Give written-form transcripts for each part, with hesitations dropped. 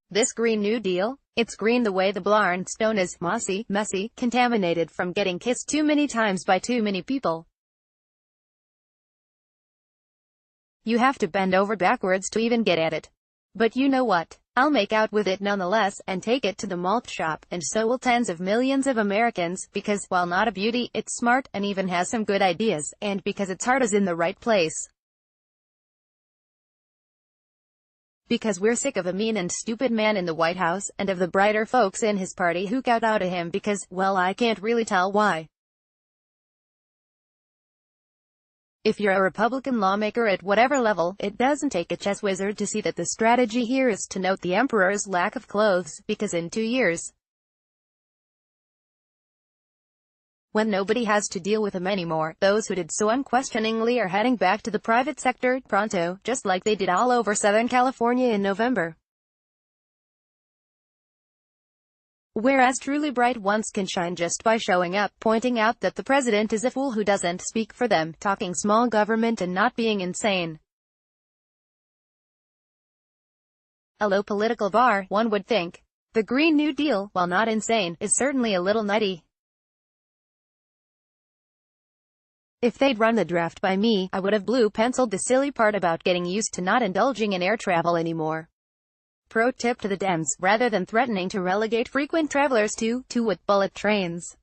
This Green New Deal? It's green the way the Blarney Stone is mossy, messy, contaminated from getting kissed too many times by too many people. You have to bend over backwards to even get at it. But you know what? I'll make out with it nonetheless, and take it to the malt shop, and so will tens of millions of Americans, because, while not a beauty, it's smart, and even has some good ideas, and because its heart is in the right place. Because we're sick of a mean and stupid man in the White House, and of the brighter folks in his party who kowtow to him because, well, I can't really tell why. If you're a Republican lawmaker at whatever level, it doesn't take a chess wizard to see that the strategy here is to note the emperor's lack of clothes, because in 2 years, when nobody has to deal with him anymore, those who did so unquestioningly are heading back to the private sector, pronto, just like they did all over Southern California in November. Whereas truly bright ones can shine just by showing up, pointing out that the president is a fool who doesn't speak for them, talking small government and not being insane. A low political bar, one would think. The Green New Deal, while not insane, is certainly a little nutty. If they'd run the draft by me, I would have blue-penciled the silly part about getting used to not indulging in air travel anymore. Pro tip to the Dems, rather than threatening to relegate frequent travelers to with bullet trains,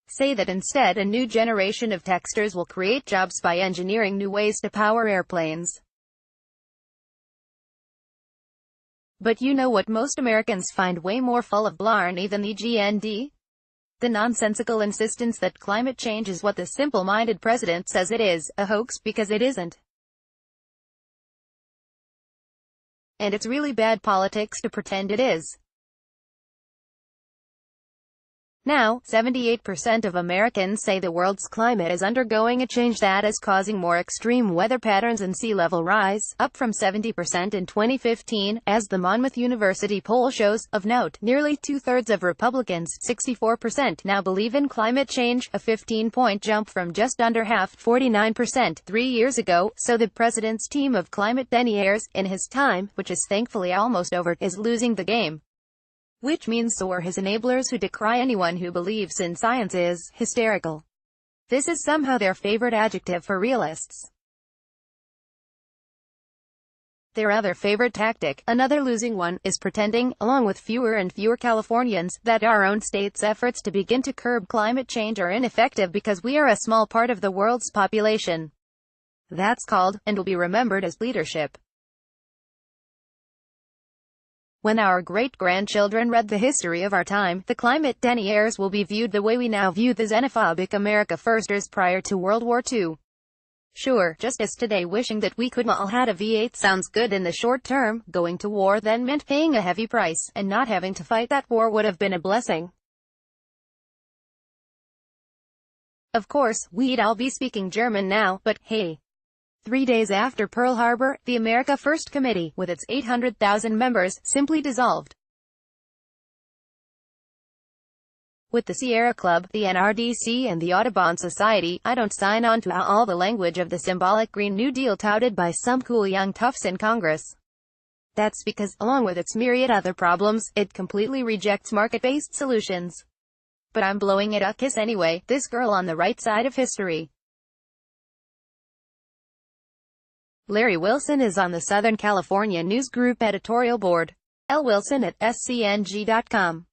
say that instead a new generation of texters will create jobs by engineering new ways to power airplanes. But you know what most Americans find way more full of Blarney than the GND? The nonsensical insistence that climate change is what the simple-minded president says it is, a hoax because it isn't. And it's really bad politics to pretend it is. Now, 78% of Americans say the world's climate is undergoing a change that is causing more extreme weather patterns and sea level rise, up from 70% in 2015, as the Monmouth University poll shows. Of note, nearly two-thirds of Republicans, 64%, now believe in climate change, a 15-point jump from just under half, 49%, 3 years ago. So the president's team of climate deniers, in his time, which is thankfully almost over, is losing the game. Which means so are his enablers who decry anyone who believes in science is hysterical. This is somehow their favorite adjective for realists. Their other favorite tactic, another losing one, is pretending, along with fewer and fewer Californians, that our own state's efforts to begin to curb climate change are ineffective because we are a small part of the world's population. That's called, and will be remembered as, leadership. When our great-grandchildren read the history of our time, the climate deniers will be viewed the way we now view the xenophobic America Firsters prior to World War II. Sure, just as today wishing that we could all had a V8 sounds good in the short term, going to war then meant paying a heavy price, and not having to fight that war would have been a blessing. Of course, we'd all be speaking German now, but, hey. 3 days after Pearl Harbor, the America First Committee, with its 800,000 members, simply dissolved. With the Sierra Club, the NRDC and the Audubon Society, I don't sign on to all the language of the symbolic Green New Deal touted by some cool young toughs in Congress. That's because, along with its myriad other problems, it completely rejects market-based solutions. But I'm blowing it a kiss anyway, this girl on the right side of history. Larry Wilson is on the Southern California News Group editorial board. L. Wilson at scng.com.